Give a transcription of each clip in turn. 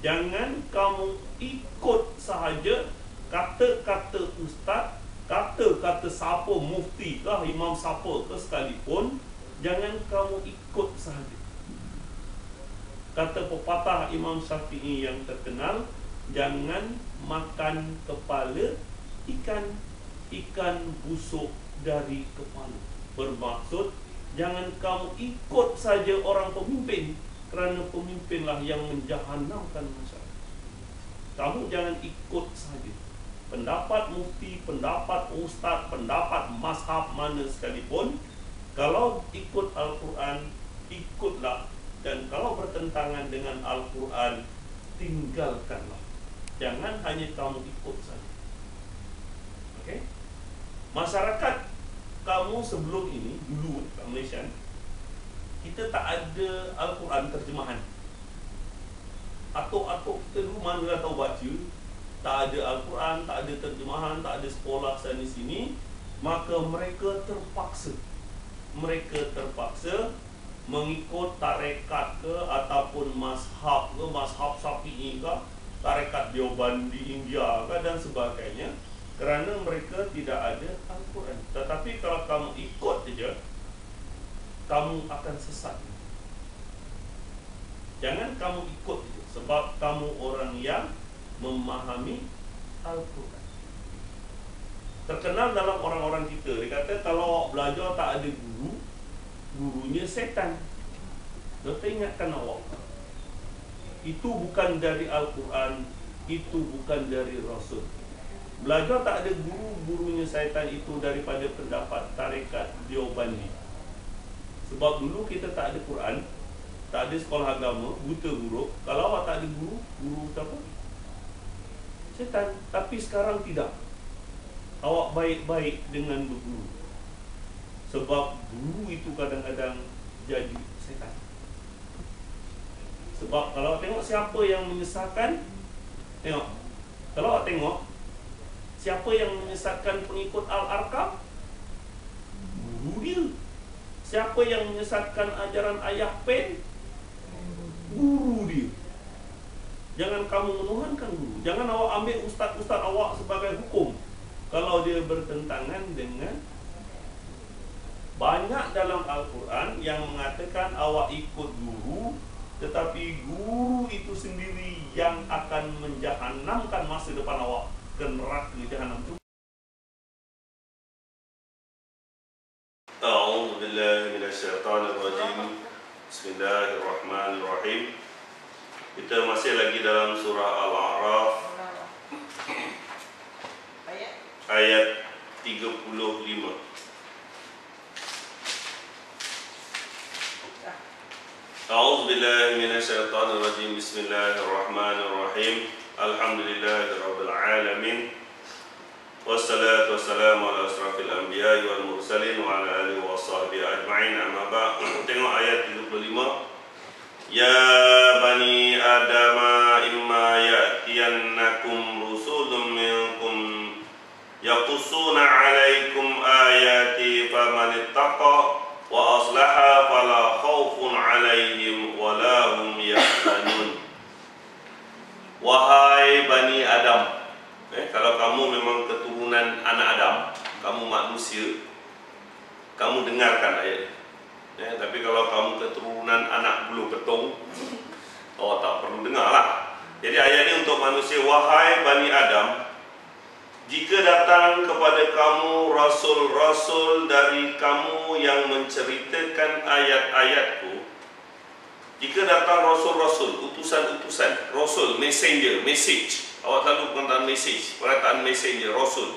Jangan kamu ikut sahaja kata-kata ustaz, kata-kata siapa, mufti kah, imam siapa ke sekalipun, jangan kamu ikut sahaja. Kata pepatah Imam Syafi'i yang terkenal, jangan makan kepala ikan, ikan busuk dari kepala. Bermaksud, jangan kamu ikut saja orang pemimpin, kerana pemimpinlah yang menjahanamkan masyarakat. Kamu jangan ikut saja pendapat mufti, pendapat ustaz, pendapat mazhab mana sekalipun. Kalau ikut Al-Quran, ikutlah. Dan kalau bertentangan dengan Al-Quran, tinggalkanlah. Jangan hanya kamu ikut saja. Okey? Masyarakat kamu sebelum ini, dulu kat Malaysia, kita tak ada Al-Quran terjemahan. Atuk-atuk kita dulu mana dah tahu baca, tak ada Al-Quran, tak ada terjemahan, tak ada sekolah sana sini. Maka mereka terpaksa mengikut tarekat ke ataupun mazhab ke, mazhab Syafi'i ke, tarekat Deobandi India ke dan sebagainya, kerana mereka tidak ada Al-Quran. Tetapi kalau kamu ikut saja, kamu akan sesat. Jangan kamu ikut saja, sebab kamu orang yang memahami Al-Quran. Terkenal dalam orang-orang kita, dia kata kalau awak belajar tak ada guru, gurunya setan. Doktor ingatkan awak, itu bukan dari Al-Quran, itu bukan dari Rasul. Belajar tak ada guru, gurunya setan, itu daripada pendapat tarekat Deobandi. Sebab dulu kita tak ada Quran, tak ada sekolah agama, buta huruf. Kalau awak tak ada guru, guru apa? Setan. Tapi sekarang tidak. Awak baik-baik dengan berguru, sebab guru itu kadang-kadang jadi setan. Sebab kalau tengok siapa yang menyesatkan, tengok, kalau awak tengok siapa yang menyesatkan pengikut Al-Arqam, guru dia. Siapa yang menyesatkan ajaran Ayah Pen, guru dia. Jangan kamu menuhankan guru. Jangan awak ambil ustaz-ustaz awak sebagai hukum kalau dia bertentangan dengan. Banyak dalam Al-Quran yang mengatakan awak ikut guru, tetapi guru itu sendiri yang akan menjahanamkan masa depan awak ke neraka jahanam itu. A'udzu billahi minasyaitonir rajim. Bismillahirrahmanirrahim. Kita masih lagi dalam surah Al-A'raf ayat 35. A'udzu billahi minasyaitonir rajim. Bismillahirrahmanirrahim. Alhamdulillahirabbil alamin. Wassalatu wassalamu ala asrafil anbiya'i wal mursalin wa ala alihi washabbihi ajma'in. Amma ba'd. Tengok ayat 35. Ya bani Adam imma ya'tiyannakum rusulun minkum yaqussuna 'alaikum ayati famanittaqa wa aslaha fala khaufun 'alaihim wa la hum yahzanun. Wahai bani Adam, kalau kamu memang keturunan anak Adam, kamu manusia, kamu dengarkan ayat ini. Tapi kalau kamu keturunan anak bulu ketung, awak tak perlu dengarlah. Jadi ayat ini untuk manusia. Wahai bani Adam, jika datang kepada kamu rasul-rasul dari kamu yang menceritakan ayat-ayatku, jika datang rasul-rasul, utusan-utusan, rasul, messenger, message. Awak selalu perkataan message, perkataan messenger, rasul.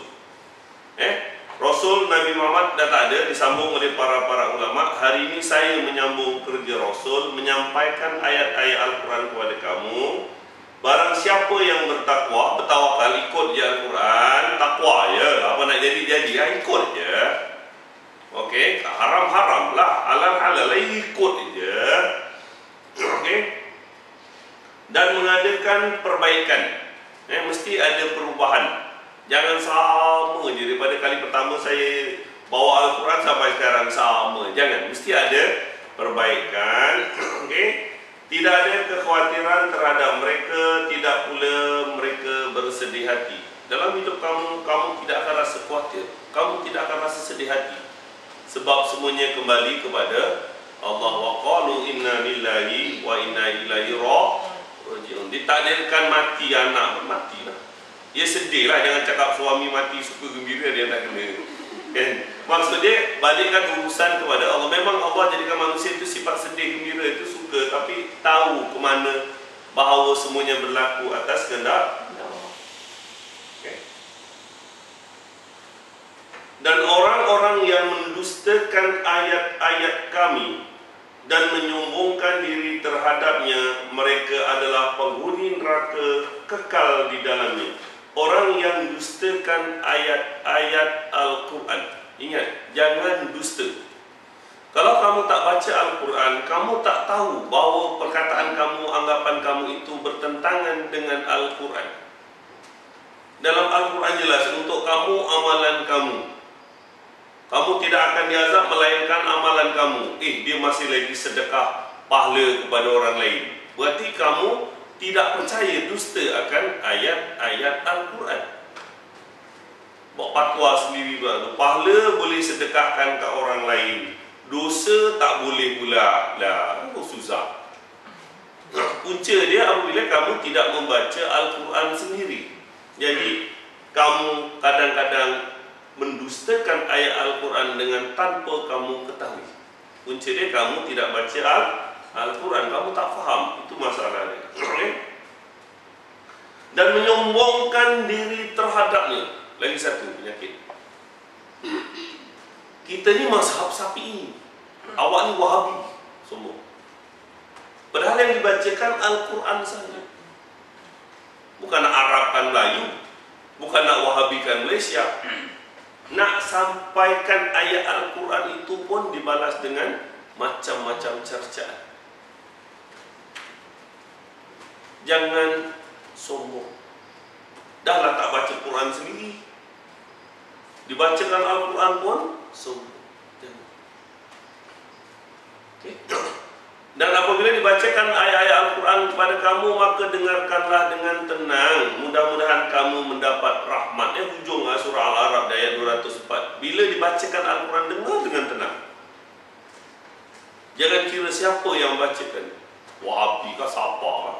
Rasul Nabi Muhammad dah tak ada, disambung oleh para ulama. Hari ini saya menyambung kerja rasul, menyampaikan ayat-ayat Al-Quran kepada kamu. Barang siapa yang bertakwa, bertawakal, ikut je Al-Quran, takwa je. Apa nak jadi-jadi, ikut je. Okey, haram-haram lah, halal-halal lah, ikut je. Okey. Dan mengadakan perbaikan. Mesti ada perubahan. Jangan sama je daripada kali pertama saya bawa Al-Quran sampai sekarang sama. Jangan, mesti ada perbaikan. Okey. Tidak ada kekhawatiran terhadap mereka, tidak pula mereka bersedih hati. Dalam hidup kamu, kamu tidak akan rasa khawatir, kamu tidak akan rasa sedih hati, sebab semuanya kembali kepada Allah. Wa qalu inna lillahi wa inna ilaihi raji'un. Ditakdirkan mati anak, matilah. Dia sedih lah, jangan cakap suami mati suka gembira, dia tak kena. Kan? Maksud dia, balikkan urusan kepada Allah. Memang Allah jadikan manusia itu sifat sedih gembira itu suka, tapi tahu ke mana bahawa semuanya berlaku atas kehendak Allah. Okay. Dan orang-orang yang mendustakan ayat-ayat kami dan menyombongkan diri terhadapnya, mereka adalah penghuni neraka kekal di dalamnya. Orang yang dustakan ayat-ayat Al-Quran, ingat, jangan dusta. Kalau kamu tak baca Al-Quran, kamu tak tahu bahawa perkataan kamu, anggapan kamu itu bertentangan dengan Al-Quran. Dalam Al-Quran jelas, untuk kamu, amalan kamu. Kamu tidak akan diazab melainkan amalan kamu. Dia masih lagi sedekah pahala kepada orang lain. Berarti kamu tidak percaya, dusta akan ayat-ayat Al-Quran. Buat fatwa sendiri pula, pahala boleh sedekahkan ke orang lain, dosa tak boleh pula. Lah, susah. Punca dia apabila kamu tidak membaca Al-Quran sendiri. Jadi kamu kadang-kadang mendustakan ayat Al-Quran dengan tanpa kamu ketahui. Punca dia kamu tidak baca Al-Quran, kamu tak faham. Itu masalahnya. Dan menyombongkan diri terhadapnya. Lagi satu penyakit. Kita ni mazhab Syafi'i, awak ni Wahabi, sombong. Padahal yang dibacakan Al-Quran saja. Bukan nak Arabkan Melayu, bukan nak Wahabikan Malaysia. Nak sampaikan ayat Al-Quran itu pun dibalas dengan macam-macam cercaan. Jangan sombong. Dahlah tak baca Quran sendiri, dibacakan Al-Quran pun sombong. Okay. Dan apabila dibacakan ayat-ayat Al-Quran kepada kamu, maka dengarkanlah dengan tenang. Mudah-mudahan kamu mendapat rahmat. Hujung surah Al-Arab ayat 204. Bila dibacakan Al-Quran, dengar dengan tenang. Jangan kira siapa yang bacakan, Wahabi kah, siapa kah.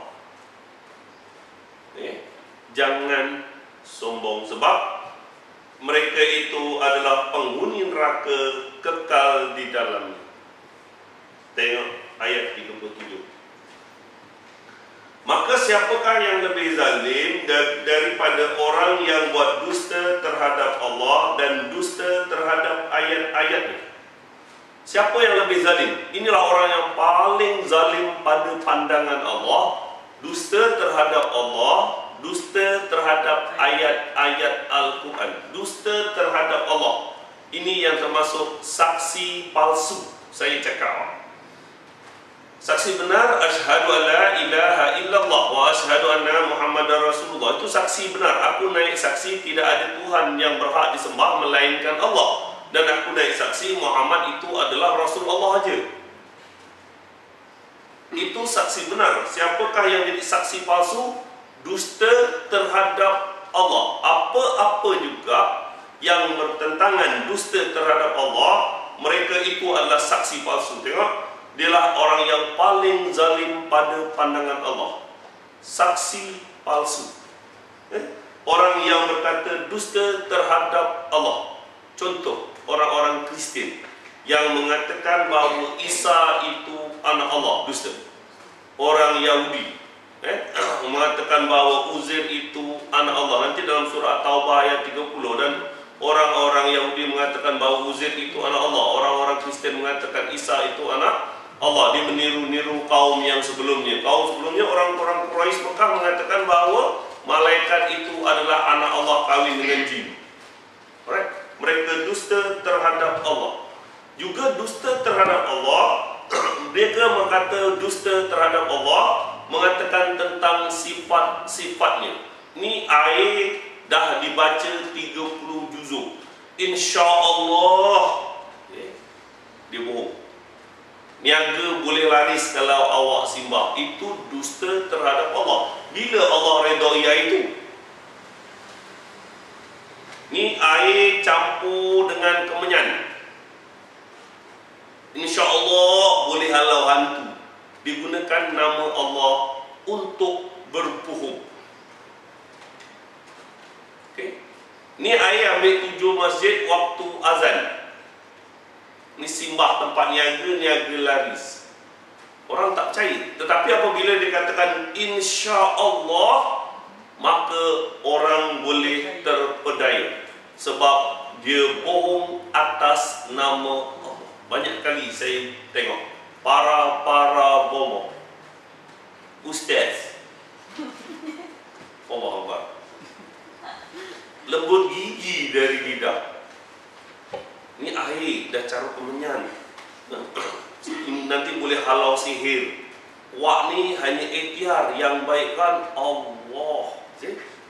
Jangan sombong, sebab mereka itu adalah penghuni neraka kekal di dalamnya. Tengok ayat 37. Maka siapakah yang lebih zalim daripada orang yang buat dusta terhadap Allah dan dusta terhadap ayat-ayatnya? Siapa yang lebih zalim? Inilah orang yang paling zalim pada pandangan Allah. Dusta terhadap Allah, dusta terhadap ayat-ayat Al-Quran, dusta terhadap Allah. Ini yang termasuk saksi palsu. Saya cakap, saksi benar, asyhadu an la ilaha illallah wa asyhadu anna Muhammadar Rasulullah. Itu saksi benar. Aku naik saksi tidak ada Tuhan yang berhak disembah melainkan Allah, dan aku naik saksi Muhammad itu adalah Rasulullah aja. Itu saksi benar. Siapakah yang jadi saksi palsu? Dusta terhadap Allah. Apa-apa juga yang bertentangan dusta terhadap Allah, mereka itu adalah saksi palsu. Tengok, dialah orang yang paling zalim pada pandangan Allah. Saksi palsu. Orang yang berkata dusta terhadap Allah. Contoh, orang-orang Kristian yang mengatakan bahawa Isa itu anak Allah, dusta. Orang Yahudi mengatakan bahawa Uzair itu anak Allah. Nanti dalam surah At-Taubah ayat 30, dan orang-orang Yahudi mengatakan bahawa Uzair itu anak Allah. Orang-orang Kristian mengatakan Isa itu anak Allah. Dia meniru-niru kaum yang sebelumnya. Kaum sebelumnya, orang-orang Quraisy Mekah mengatakan bahawa malaikat itu adalah anak Allah kawin dengan jin. Mereka dusta terhadap Allah. Juga dusta terhadap Allah. Mereka berkata dusta terhadap Allah, mengatakan tentang sifat-sifatnya. Ini ayat dah dibaca 30 juzuk. InsyaAllah dia bohong. Niaga boleh laris kalau awak simbah. Itu dusta terhadap Allah. Bila Allah redai air itu? Ni air campur dengan kemenyan. InsyaAllah boleh halau hantu. Digunakan nama Allah untuk berbohong. Okay. Ni air ambil 7 masjid waktu azan. Ni simbah tempat niaga laris. Orang tak percaya. Tetapi apabila dikatakan insya-Allah, maka orang boleh terpedaya. Sebab dia bohong atas nama Allah. Banyak kali saya tengok para bohong. Ustaz. Allah. Lembut gigi dari lidah. Ni air dah cara kemenyan. Nanti boleh halau sihir. Wak ni hanya ikhtiar, yang baikkan Allah.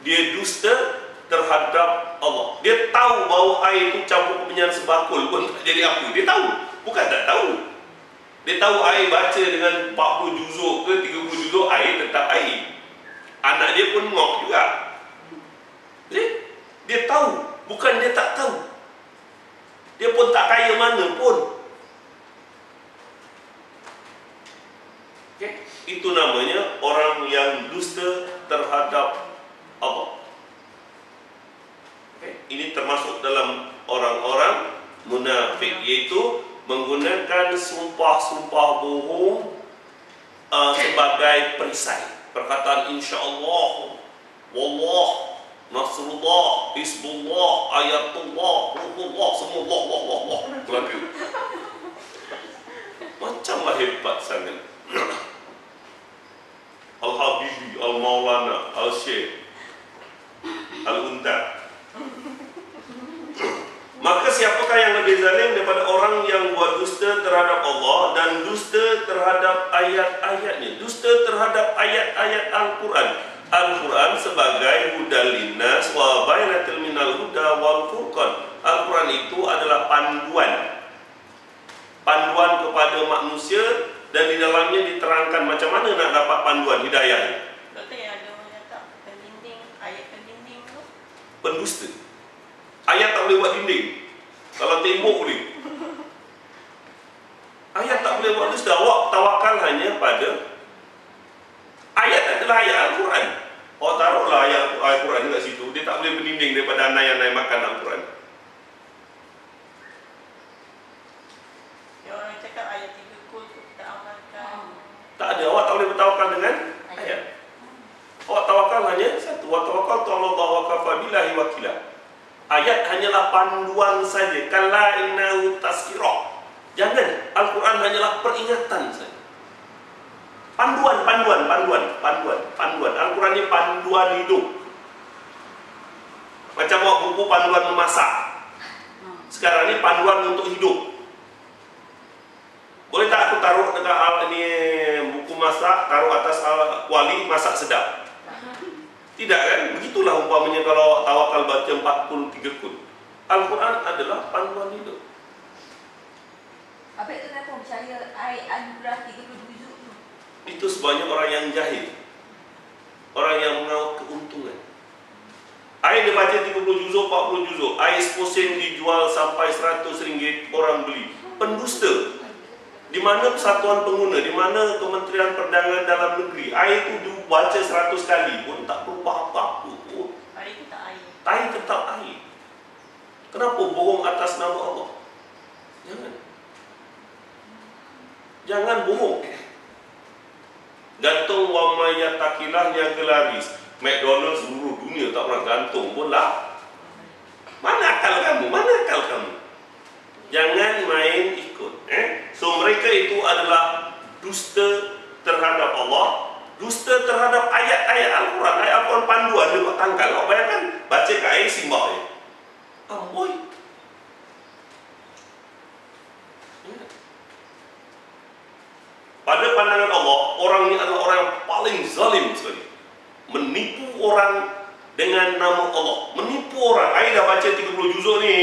Dia dusta terhadap Allah. Dia tahu bahawa air itu campur kemenyan sebakul pun tak jadi apa. Dia tahu, bukan tak tahu. Dia tahu air baca dengan 40 juzuk ke 30 juzuk, air tetap air. Anak dia pun ngok juga. Dia tahu, bukan dia tak tahu. Dia pun tak kaya mana pun. Okay. Itu namanya orang yang dusta terhadap Allah. Okay. Ini termasuk dalam orang-orang munafik, iaitu menggunakan sumpah-sumpah bohong sebagai perisai. Perkataan insya-Allah, wallah, Nasrullah, Hizbullah, Ayatullah, Ruhullah, semua Allah. Belaka. Macamlah hebat sangat. Al-Habibi, Al-Maulana, Al-Syekh, Al-Undar. Maka siapakah yang lebih zalim daripada orang yang buat dusta terhadap Allah dan dusta terhadap ayat-ayatnya, dusta terhadap ayat-ayat Al-Quran. Al-Quran sebagai hudal linnas wa bainatil minal huda wal furqan. Al-Quran itu adalah panduan kepada manusia, dan di dalamnya diterangkan macam mana nak dapat panduan hidayah. Doktor, yang ada orang kata pendinding, ayat pendinding tu pendusta. Ayat tak boleh buat dinding. Kalau tembok boleh. Ayat tak boleh buat dusta. Awak tawakal hanya pada ayat adalah ayat Al-Quran. Awak taruhlah ayat Al-Quran dekat situ. Dia tak boleh berdinding daripada anai-anai makan Al-Quran. ya, orang cakap ayat 3 kul tu kita amalkan. Tak ada. Awak tak boleh bertawakal dengan ayat. Awak tawakal hanya satu. Wa tawakkaltu 'ala Allah wa kafa billahi wakila. Ayat hanyalah panduan saja. Kalla innahu tazkirah. Jangan. Al-Quran hanyalah peringatan saja. Panduan. Al-Quran ni panduan hidup. Macam buat buku panduan memasak. Sekarang ni panduan untuk hidup. Boleh tak aku taruh dekat ni buku masak, taruh atas wali, masak sedap? Tidak kan? Begitulah umpamanya kalau tawakal baca 43 kun. Al-Quran adalah panduan hidup. Apa itu kenapa percaya ayat anugerah 30 juzuk tu? Itu sebanyak orang yang jahil. Orang yang mengaut keuntungan. Air dia baca 30 juzuk, 40 juzuk. Air seposen dijual sampai RM100, orang beli. Pendusta. Di mana persatuan pengguna, di mana Kementerian Perdagangan Dalam Negeri, air itu dibaca 100 kali pun tak berubah apa-apa pun. Air itu tak air. Air tetap air. Kenapa bohong atas nama Allah? Jangan bohong. Gantung wa mayatakilah niaga laris. McDonald's seluruh dunia tak pernah gantung pun lah. Mana akal kamu? Jangan main ikut. So mereka itu adalah dusta terhadap Allah, dusta terhadap ayat-ayat Al-Quran. Ayat Al-Quran panduan dia buat tangkal. Awak bayangkan baca kat air simbah je. Amboi. Pada pandangan Allah, orang ini adalah orang yang paling zalim sekali. Menipu orang dengan nama Allah. Menipu orang. Air dah baca 30 juzuk ni.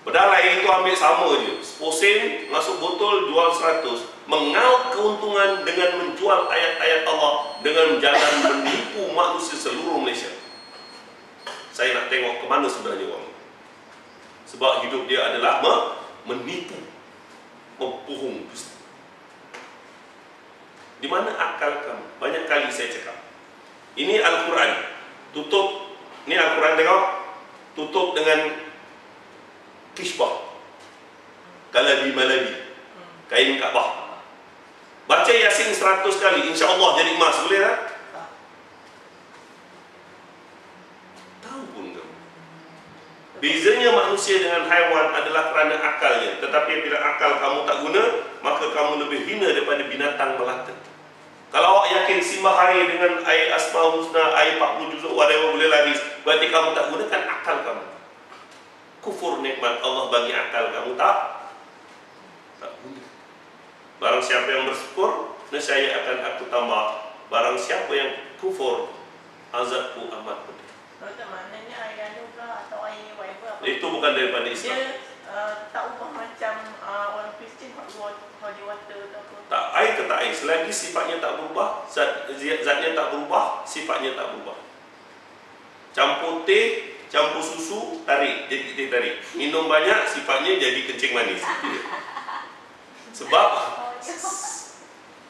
Padahal air itu ambil sama je, 10 sen masuk botol, jual 100. Mengaut keuntungan dengan menjual ayat-ayat Allah, dengan jalan menipu manusia seluruh Malaysia. Saya nak tengok ke mana sebenarnya orang. Sebab hidup dia adalah menipu, membohong. Di mana akal kamu? Banyak kali saya cakap. Ini Al-Quran. Tutup, ini Al-Quran tengok. Tutup dengan kishbah, kalabi-malabi, kain Kaabah. Baca Yasin 100 kali, insya-Allah jadi emas. Boleh tak? Tahu pun kamu. Bezanya manusia dengan haiwan adalah kerana akalnya. Tetapi bila akal kamu tak guna, maka kamu lebih hina daripada binatang melata. Kalau awak yakin simbah air dengan air Asmaul Husna, air 40 juzuk, whatever boleh laris, berarti kamu tak gunakan akal kamu. Kufur nikmat Allah bagi akal kamu tak guna. Barang siapa yang bersyukur, nescaya akan aku tambah. Barang siapa yang kufur, azabku amat pedih. Doktor, maknanya air anu ke atau air whatever apa? Itu bukan daripada Islam. Dia tak ubah macam orang Kristian holy water atau apa? Tak, air tetap air. Selagi sifatnya tak berubah, zatnya tak berubah, sifatnya tak berubah. Campur teh, campur susu, tarik, jadi teh tarik. Minum banyak, sifatnya jadi kencing manis. Sebab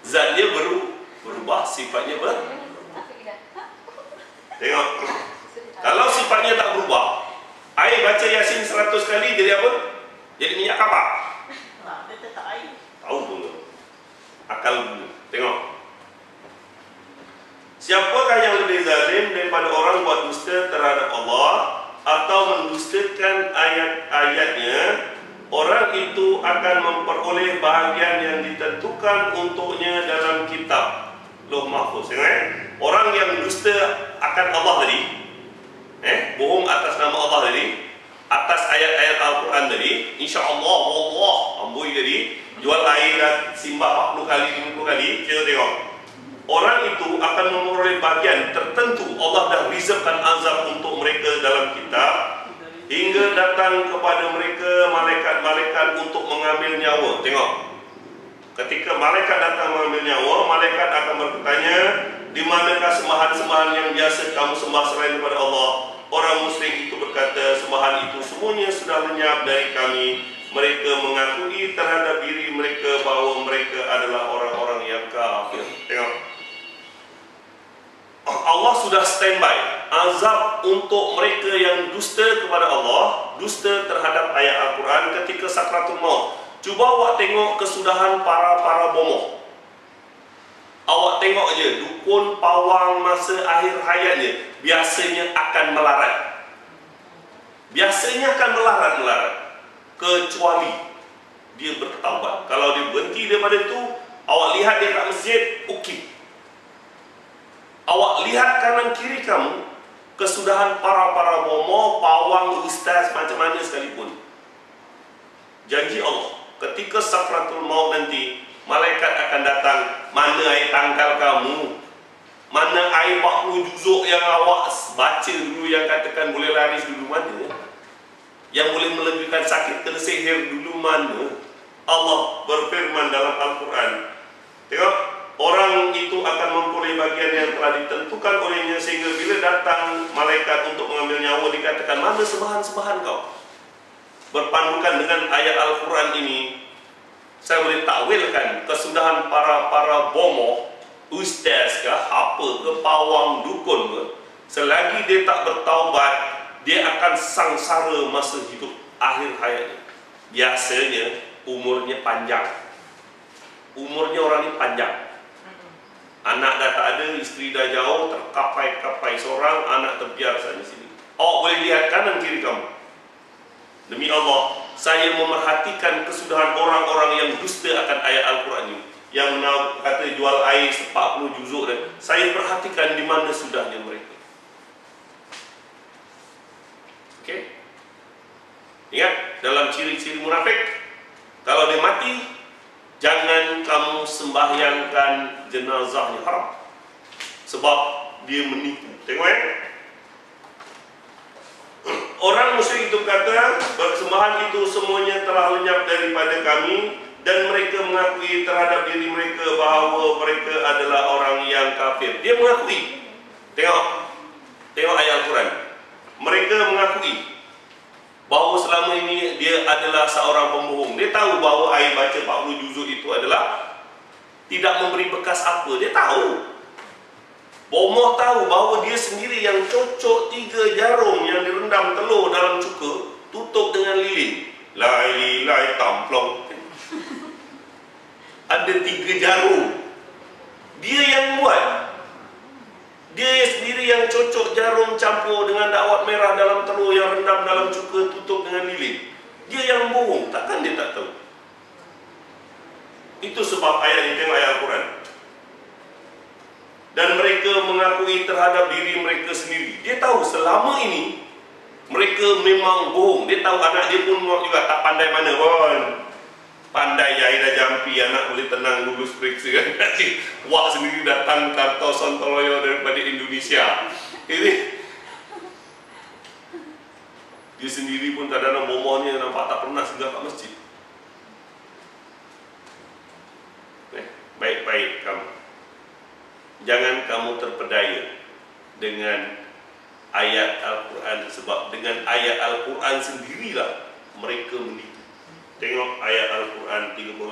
zatnya berubah, sifatnya Tengok. Kalau sifatnya tak berubah, air baca Yasin 100 kali jadi apa? Jadi minyak kapak. Dia tetap air. Tahu pun. Akal dulu. Tengok. Siapakah yang lebih zalim daripada orang buat dusta terhadap Allah atau mendustakan ayat-ayatnya? Orang itu akan memperoleh bahagian yang ditentukan untuknya dalam kitab Lauh Mahfuz. Orang yang dusta akan Allah tadi, bohong atas nama Allah tadi, atas ayat-ayat Al-Quran tadi, insya-Allah Allah amboi tadi, jual air dan simbah 40 kali, 50 kali, kita tengok. Orang itu akan memperoleh bahagian tertentu. Allah dah reservekan azab untuk mereka dalam kitab, hingga datang kepada mereka malaikat-malaikat untuk mengambil nyawa. Tengok. Ketika malaikat datang mengambil nyawa, malaikat akan bertanya, di manakah sembahan-sembahan yang biasa kamu sembah selain daripada Allah? Orang musyrik itu berkata, sembahan itu semuanya sudah lenyap dari kami. Mereka mengakui terhadap diri mereka bahawa mereka adalah orang-orang yang kafir. Tengok. Allah sudah standby azab untuk mereka yang dusta kepada Allah, dusta terhadap ayat Al-Quran ketika sakratul maut. Cuba awak tengok kesudahan para bomoh. Awak tengok je, dukun pawang masa akhir hayatnya biasanya akan melarat. Biasanya akan melarat. Kecuali dia bertaubat. Kalau dia berhenti daripada itu, awak lihat dia kat masjid, okey. Awak lihat kanan kiri kamu, kesudahan para bomoh, pawang, ustaz, macam mana sekalipun. Janji Allah, ketika sakratul maut nanti, malaikat akan datang, mana air tangkal kamu? Mana air 40 juzuk yang awak baca dulu, yang katakan boleh laris dulu, mana? Yang boleh melenyapkan sakit kena sihir dulu, mana? Allah berfirman dalam Al-Quran. Tengok, orang itu akan memperoleh bagian yang telah ditentukan olehnya, sehingga bila datang malaikat untuk mengambil nyawa, dikatakan, mana sembahan-sembahan kau? Berpandukan dengan ayat Al-Quran ini, saya boleh takwilkan kesudahan para bomoh, ustaz ke, apa ke, pawang, dukun ke, selagi dia tak bertaubat, dia akan sangsara masa hidup akhir hayatnya. Biasanya umurnya panjang. Umurnya orang ini panjang. Anak dah tak ada, isteri dah jauh, terkapai-kapai seorang, anak terbiar sana sini. Awak boleh lihat kanan kiri kamu. Demi Allah, saya memerhatikan kesudahan orang-orang yang dusta akan ayat Al-Quran ini, yang kata jual air 40 juzuk dan saya perhatikan di mana sudahnya mereka. Okey. Ingat, dalam ciri-ciri munafik, kalau dia mati, jangan kamu sembahyangkan jenazahnya, haram. Sebab dia menipu. Tengok orang musyrik itu kata, persembahan itu semuanya telah lenyap daripada kami, dan mereka mengakui terhadap diri mereka bahawa mereka adalah orang yang kafir. Dia mengakui. Tengok ayat Al-Quran. Mereka mengakui bahawa selama ini dia adalah seorang pembohong. Dia tahu bahawa air baca 40 juzuk itu adalah tidak memberi bekas apa. Dia tahu. Bomoh tahu bahawa dia sendiri yang cocok 3 jarum yang direndam telur dalam cuka, tutup dengan lilin. Lai tamplong. Ada 3 jarum. Dia yang buat. Dia sendiri yang cocok jarum campur dengan dakwat merah dalam telur yang rendam dalam cuka, tutup dengan lilin. Dia yang bohong. Takkan dia tak tahu? Itu sebab ayat ini, tengok ayat Al-Quran. Dan mereka mengakui terhadap diri mereka sendiri. Dia tahu selama ini mereka memang bohong. Dia tahu anak dia pun juga tak pandai mana pun. Pandai Aida Jampi, anak boleh tenang lulus periksa kan. Wak sendiri datang Karto Sontoloyo daripada Indonesia. Ini dia sendiri pun kadang-kadang bomohnya nampak tak pernah singgah kat masjid. Baik-baik kamu. Jangan kamu terpedaya dengan ayat Al-Quran, sebab dengan ayat Al-Quran sendirilah mereka menipu. Tengok ayat Al-Quran 38.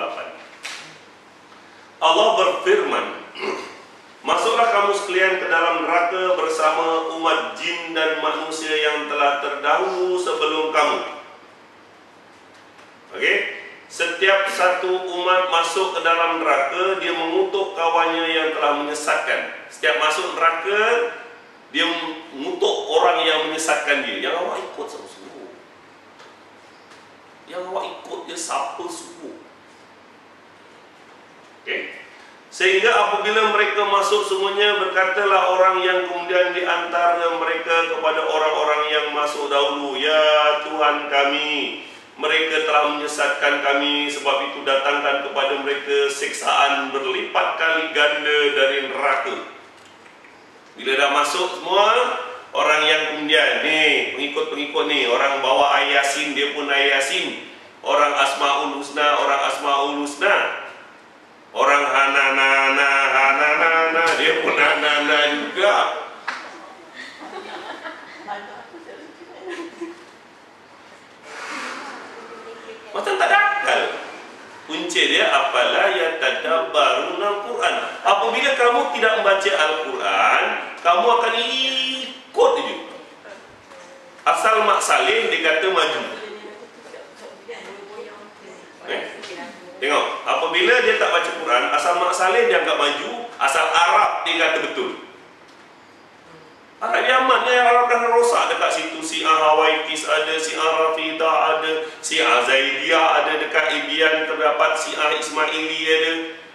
Allah berfirman, masuklah kamu sekalian ke dalam neraka bersama umat jin dan manusia yang telah terdahulu sebelum kamu. Okey? Setiap satu umat masuk ke dalam neraka, dia mengutuk kawannya yang telah menyesatkan. Setiap masuk neraka, dia mengutuk orang yang menyesatkan dia. Yang awak ikut sama suruh. Yang awak ikut dia siapa suruh. Okey? Sehingga apabila mereka masuk semuanya, berkatalah orang yang kemudian di antara mereka kepada orang-orang yang masuk dahulu, ya Tuhan kami, mereka telah menyesatkan kami, sebab itu datangkan kepada mereka siksaan berlipat kali ganda dari neraka. Bila dah masuk semua, orang yang kemudian ni, pengikut-pengikut ni, orang bawa ayat Yasin, dia pun ayat Yasin. Orang Asmaul Husna, orang Asmaul Husna. Orang Hanana, dia pun Hanana juga. Macam tak ada akal. Kunci dia, apalah yatadabbaruna al-Quran. Apabila kamu tidak membaca Al-Quran, kamu akan ikut je. Asal mak saleh dia kata maju. Tengok, apabila dia tak baca Quran, asal mak saleh dia anggap maju, asal Arab dia kata betul. Arab Yaman ni, Arab dah rosak dekat situ. Syiah Hawaitis ada, Syiah Rafidah ada, Syiah Zaidiyah ada, dekat Ibian terdapat Syiah Ismaili ada.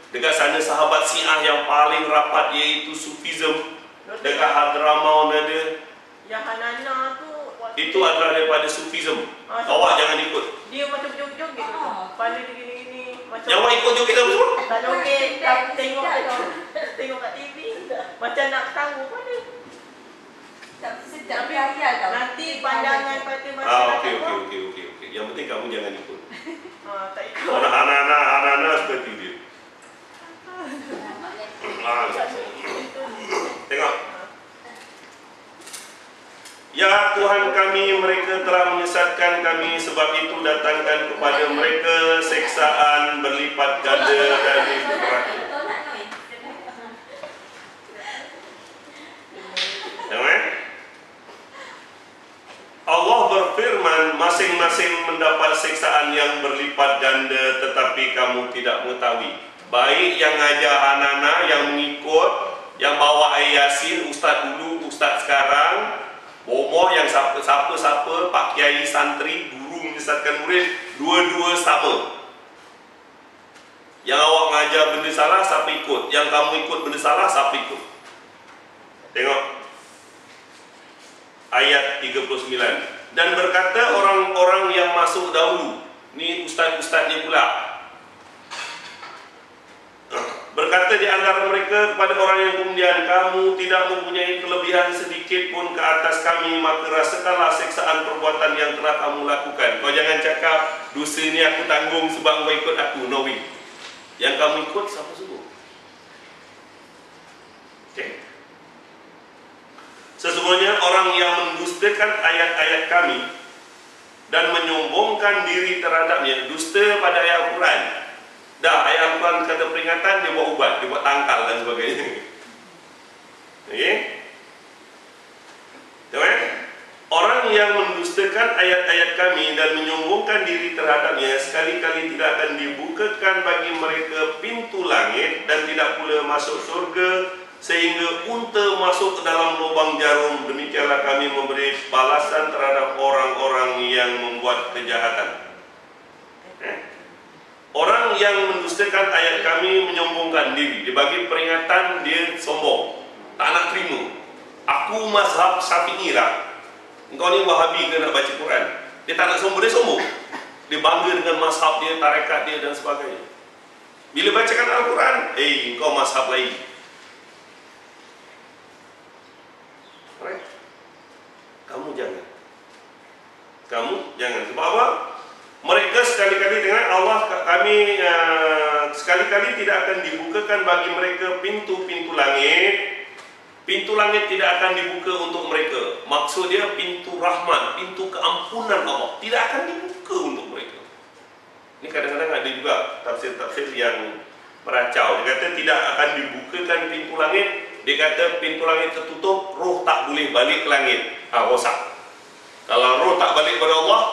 Dekat sana sahabat Syiah yang paling rapat iaitu Sufism. Dekat Hadramaut ada. Yang Hanana tu itu adalah daripada Sufism. Awak jangan ikut. Dia macam joget-joget gitu. Kepala dia gini-gini macam. Yang awak ikut joget apa semua? Tak joget, tengok kat TV. Macam nak tahu mana. Sedap ayat tau. Nanti pandangan pada masyarakat. Okey. Yang penting kamu jangan ikut. Tak ikut. Orang Hanana seperti dia. Tengok. Ya Tuhan kami, mereka telah menyesatkan kami, sebab itu datangkan kepada mereka siksaan berlipat ganda dari neraka. Tengok. Allah berfirman, masing-masing mendapat siksaan yang berlipat ganda, tetapi kamu tidak mengetahui. Baik yang ngajar Hanana, yang mengikut, yang bawa ayat Yasin, ustaz dulu, ustaz sekarang, bomoh yang siapa, pak kiai, santri, guru menyesatkan murid, dua-dua sama. Yang awak mengajar benda salah, siapa ikut? Yang kamu ikut benda salah, siapa ikut? Tengok ayat 39. Dan berkata orang-orang yang masuk dahulu, ni ustaz-ustaz dia pula, berkata Berkata di antara mereka kepada orang yang kemudian, kamu tidak mempunyai kelebihan sedikit pun ke atas kami, maka rasakanlah siksaan perbuatan yang telah kamu lakukan. Kau jangan cakap, dosa ni aku tanggung sebab kau ikut aku. No way. Yang kamu ikut siapa suruh? Okay. Sesungguhnya orang yang mendustakan ayat-ayat kami dan menyombongkan diri terhadapnya, dusta pada ayat Al-Quran. Dah, ayat Al-Quran kata peringatan, dia buat ubat, dia buat tangkal dan sebagainya. Okey? Tengok. Orang yang mendustakan ayat-ayat kami dan menyombongkan diri terhadapnya, sekali-kali tidak akan dibukakan bagi mereka pintu langit dan tidak pula masuk surga, sehingga unta masuk ke dalam lubang jarum. Demikianlah kami memberi balasan terhadap orang-orang yang membuat kejahatan. Orang yang mendustakan ayat kami menyombongkan diri, dia bagi peringatan, dia sombong, tak nak terima. Aku mazhab Syafi'i lah, engkau ni Wahabi ke nak baca Quran. Dia tak nak sombong, dia sombong. Dia bangga dengan mazhab dia, tarekat dia dan sebagainya. Bila bacakan Al-Quran, engkau mazhab lain. Kamu jangan. Kamu jangan. Sebab apa? Mereka sekali-kali dengan Allah, kami sekali-kali tidak akan dibukakan bagi mereka pintu-pintu langit. Pintu langit tidak akan dibuka untuk mereka. Maksud dia pintu rahmat, pintu keampunan Allah tidak akan dibuka untuk mereka. Ini kadang-kadang ada juga tafsir-tafsir yang meracau. Dia kata tidak akan dibukakan pintu langit. Dia kata pintu langit tertutup, roh tak boleh balik ke langit. Rosak. Kalau roh tak balik kepada Allah,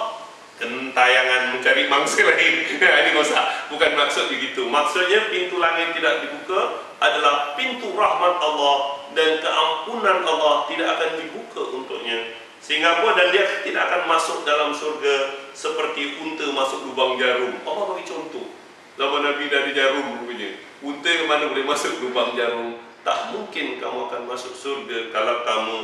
kentayangan mencari mangsa lain. Ini rosak. Bukan maksud begitu. Maksudnya pintu langit tidak dibuka adalah pintu rahmat Allah dan keampunan Allah tidak akan dibuka untuknya. Sehingga apa? Dan dia tidak akan masuk dalam surga seperti unta masuk lubang jarum. Allah bagi contoh. Zaman Nabi dari jarum rupanya. Unta ke mana boleh masuk lubang jarum? Tak mungkin kamu akan masuk surga kalau kamu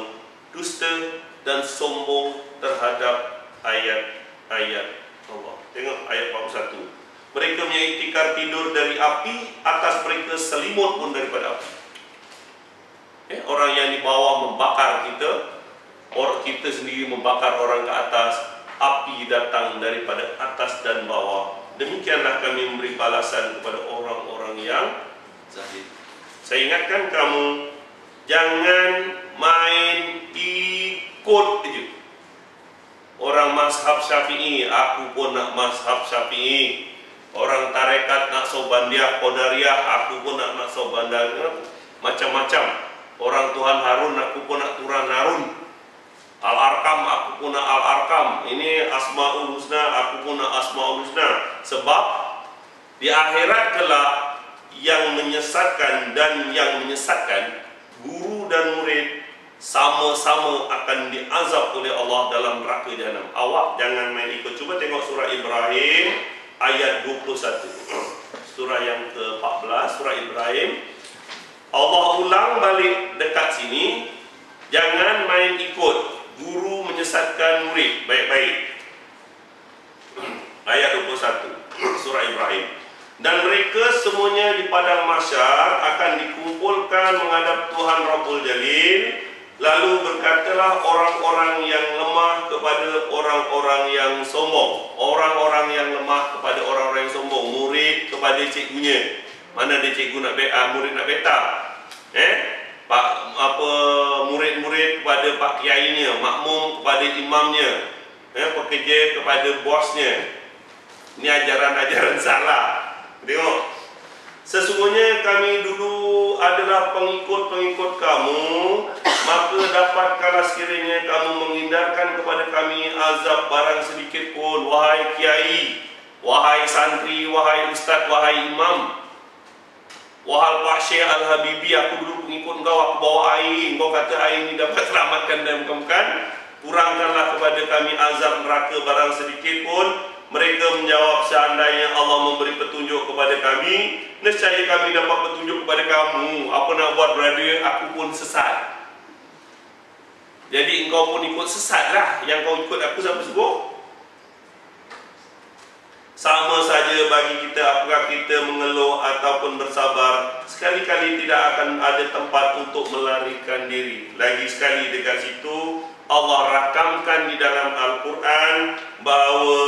dusta dan sombong terhadap ayat-ayat Allah. Tengok ayat 41. Mereka punya tikar tidur dari api, atas mereka selimut pun daripada api. Orang yang di bawah membakar kita, orang kita sendiri membakar orang ke atas, api datang daripada atas dan bawah. Demikianlah kami memberi balasan kepada orang-orang yang zalim. Saya ingatkan kamu, jangan main ikut je. Orang mazhab Syafi'i, aku pun nak mazhab Syafi'i. Orang tarekat nak Sobandiah, Qadariyah, aku pun nak Sobandiah. Macam-macam. Orang Tuhan Harun, aku pun nak Tuhan Harun. Al-Arkam, aku pun nak Al-Arkam. Ini Asma'ul Husna, aku pun nak Asma'ul Husna. Sebab di akhirat kelak, yang menyesatkan dan yang menyesatkan, guru dan murid sama-sama akan diazab oleh Allah dalam neraka Jahannam. Awak jangan main ikut. Cuba tengok surah Ibrahim ayat 21. Surah yang ke-14, surah Ibrahim. Allah ulang balik dekat sini, jangan main ikut. Guru menyesatkan murid. Baik-baik. Ayat 21 surah Ibrahim. Dan mereka semuanya di padang mahsyar akan dikumpulkan menghadap Tuhan Rabbul Jalil. Lalu berkatalah orang-orang yang lemah kepada orang-orang yang sombong. Orang-orang yang lemah kepada orang-orang yang sombong. Murid kepada cikgunya. Mana ada cikgu nak murid nak beta? Murid-murid kepada pak kiainya, makmum kepada imamnya, pekerja kepada bosnya. Ini ajaran-ajaran salah. Tengok. Sesungguhnya kami dulu adalah pengikut-pengikut kamu, maka dapatkanlah sekiranya kamu menghindarkan kepada kami azab barang sedikit pun, wahai kiai, wahai santri, wahai ustaz, wahai imam. Wahai Pak Syekh Al-Habibi, aku dulu pengikut engkau, aku bawa air, engkau kata air ini dapat selamatkan dan bukan. Kurangkanlah kepada kami azab neraka barang sedikit pun. Mereka menjawab, seandainya Allah memberi petunjuk kepada kami, nescaya kami dapat petunjuk kepada kamu. Apa nak buat brother, aku pun sesat. Jadi engkau pun ikut sesat lah. Yang kau ikut aku siapa sebut? Sama saja bagi kita apakah kita mengeluh ataupun bersabar, sekali-kali tidak akan ada tempat untuk melarikan diri. Lagi sekali dekat situ Allah rakamkan di dalam Al-Quran bahawa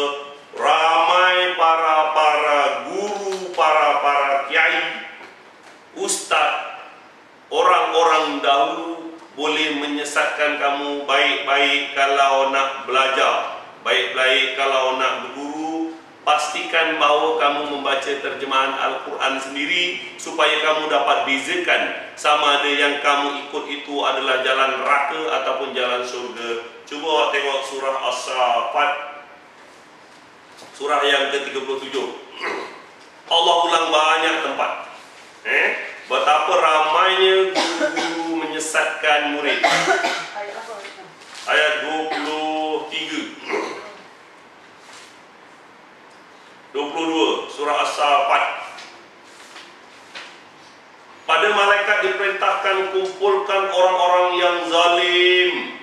ramai para guru, para kiai, ustaz, orang-orang dahulu boleh menyesatkan kamu. Baik-baik kalau nak belajar, baik-baik kalau nak berguru, pastikan bahawa kamu membaca terjemahan Al-Quran sendiri supaya kamu dapat bezakan sama ada yang kamu ikut itu adalah jalan neraka ataupun jalan surga. Cuba awak tengok surah As-Saffat, surah yang ke-37. Allah ulang banyak tempat. Betapa ramainya guru-guru menyesatkan murid. Ayat apa? Ayat 23. 22 surah As-Saffat. Pada malaikat diperintahkan kumpulkan orang-orang yang zalim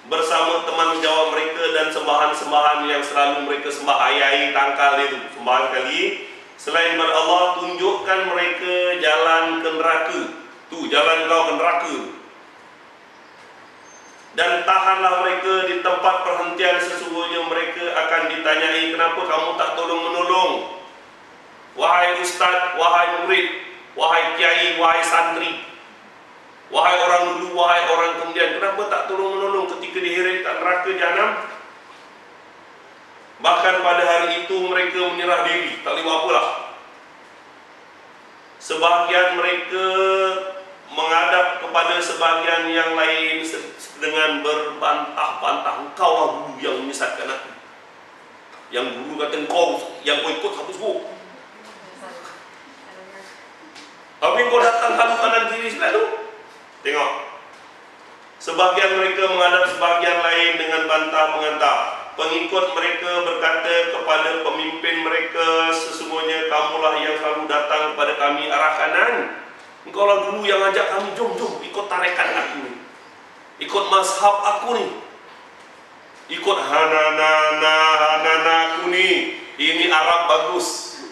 bersama teman jawab mereka dan sembahan-sembahan yang selalu mereka sembah. Ayai tangkal itu sembahan kali selain daripada Allah, tunjukkan mereka jalan ke neraka. Tu jalan kau ke neraka. Dan tahanlah mereka di tempat perhentian, sesungguhnya mereka akan ditanyai, kenapa kamu tak tolong-menolong? Wahai ustaz, wahai murid, wahai kiai, wahai santri, wahai orang dulu, wahai orang kemudian, kenapa tak tolong-menolong ketika diheretkan neraka jahanam? Bahkan pada hari itu mereka menyerah diri, tak boleh buat apalah. Sebahagian mereka menghadap kepada sebahagian yang lain dengan berbantah-bantah, engkau lah guru yang menyesatkan aku. Yang guru kata engkau, yang kau ikut hapus buku. Tapi kau datang kanan kiri selalu. Tengok, sebahagian mereka menghadap sebahagian lain dengan bantah mengantar. Pengikut mereka berkata kepada pemimpin mereka, sesungguhnya kamulah yang selalu datang kepada kami arah kanan. Engkau lah dulu yang ajak kami, jom ikut tarekat aku ni, ikut mazhab aku ni, ikut hanana aku ni, ini Arab bagus.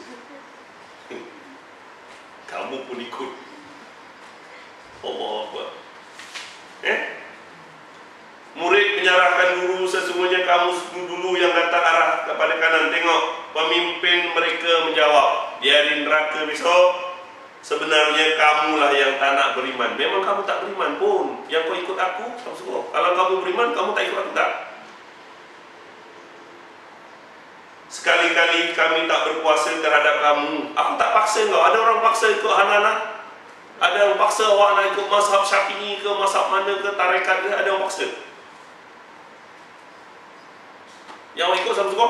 Kamu pun ikut. Allah Akbar. Murid menyalahkan guru, sesungguhnya kamu dulu yang datang arah kepada kanan. Tengok, pemimpin mereka menjawab, di hari neraka besok sebenarnya kamulah yang tak nak beriman. Memang kamu tak beriman pun, yang kau ikut aku, kalau kamu beriman, kamu tak ikut aku tak? Sekali-kali kami tak berkuasa terhadap kamu. Aku tak paksa kau. Ada orang paksa ikut Hanana, ada orang paksa awak nak ikut mazhab Syafi'i ke, mazhab mana ke, tarekat ke, ada orang paksa. Yang awak ikut sama suka.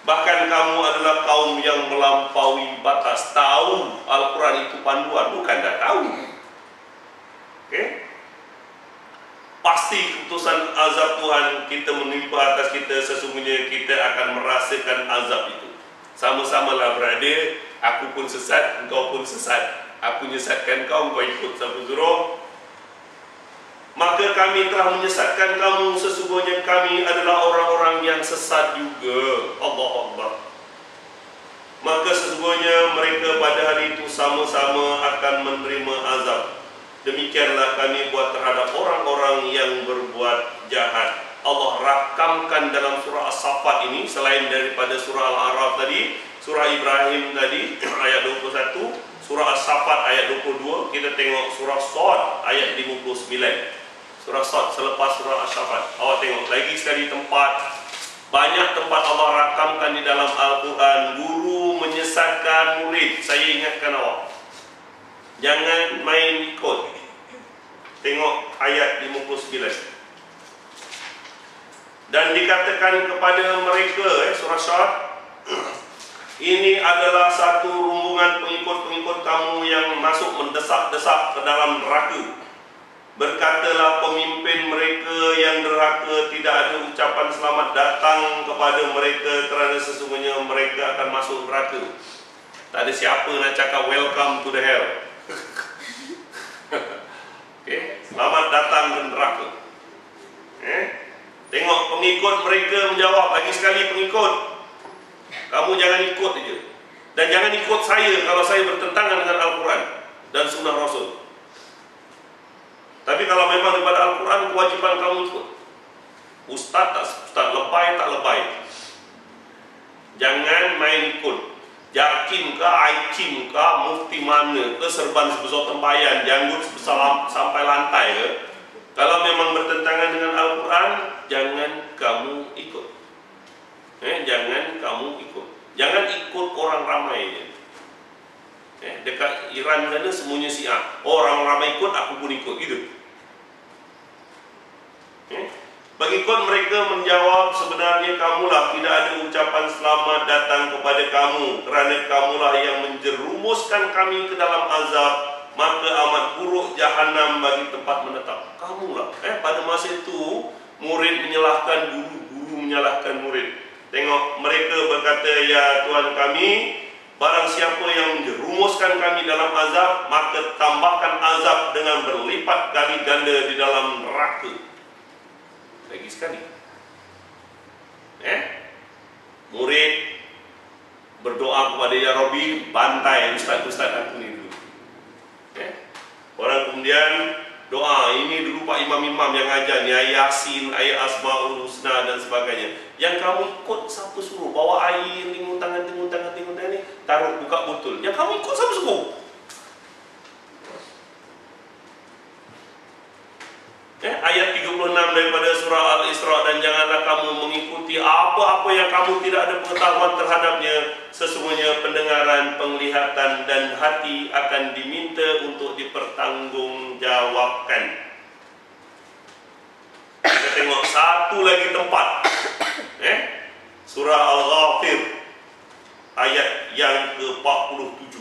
Bahkan kamu adalah kaum yang melampaui batas. Tahu Al-Quran itu panduan, bukan tak tahu. Pasti keputusan azab Tuhan kita menimpa atas kita, sesungguhnya kita akan merasakan azab itu. Sama-samalah berada, aku pun sesat, engkau pun sesat. Aku menyesatkan kau, engkau ikut satu suruh. Maka kami telah menyesatkan kamu, sesungguhnya kami adalah orang-orang yang sesat juga. Allah Akbar. Maka sesungguhnya mereka pada hari itu sama-sama akan menerima azab. Demikianlah kami buat terhadap orang-orang yang berbuat jahat. Allah rakamkan dalam surah As-Saffat ini, selain daripada surah Al-A'raf tadi, surah Ibrahim tadi ayat 21, surah As-Saffat ayat 22, kita tengok surah Shad ayat 59. Surah Shad selepas surah As-Saffat. Awak tengok lagi sekali tempat, banyak tempat Allah rakamkan di dalam Al-Quran. Guru menyesatkan murid. Saya ingatkan awak, jangan main ikut. Tengok ayat 59. Dan dikatakan kepada mereka, surah Shad, ini adalah satu rombongan pengikut-pengikut kamu yang masuk mendesak-desak ke dalam neraka. Berkatalah pemimpin mereka yang derhaka, tidak ada ucapan selamat datang kepada mereka, kerana sesungguhnya mereka akan masuk neraka. Tak ada siapa nak cakap welcome to the hell. Selamat datang ke neraka. Tengok pengikut mereka menjawab, lagi sekali pengikut, kamu jangan ikut aja. Dan jangan ikut saya kalau saya bertentangan dengan Al-Quran dan Sunnah Rasul. Tapi kalau memang daripada Al-Quran, kewajiban kamu ikut. Ustaz tak ustaz, lebay tak lebay. Jangan main ikut. Jakim ke, Aikim ke, mufti mana ke, serban sebesar tempayan, janggut sebesar sampai lantai ke, kalau memang bertentangan dengan Al-Quran, jangan kamu ikut. Jangan kamu ikut. Jangan ikut orang ramai. Dekat Iran sana semuanya Syiah. Orang ramai ikut, aku pun ikut. Gitu. Pengikut mereka menjawab, sebenarnya kamulah, tidak ada ucapan selamat datang kepada kamu, kerana kamulah yang menjerumuskan kami ke dalam azab, maka amat buruk jahanam bagi tempat menetap. Kamulah. Pada masa itu murid menyalahkan guru, guru menyalahkan murid. Tengok, mereka berkata, ya Tuhan kami, barang siapa yang menjerumuskan kami dalam azab, maka tambahkan azab dengan berlipat kali ganda di dalam neraka. Lagi sekali, murid berdoa kepada Ya Rabbi, bantai ustaz-ustaz aku ni dulu. Orang kemudian doa, ini dulu Pak Imam-imam yang ajar ni, ayat Yasin, ayat Asmaul Husna dan sebagainya. Yang kamu ikut siapa suruh? Bawa air, tingun tangan ni, taruh buka botol. Yang kamu ikut siapa suruh? Ayat 36 daripada surah Al-Isra, dan janganlah kamu mengikuti apa-apa yang kamu tidak ada pengetahuan terhadapnya. Sesungguhnya pendengaran, penglihatan dan hati akan diminta untuk dipertanggungjawabkan. Kita tengok satu lagi tempat, surah Al-Ghafir ayat yang ke-47.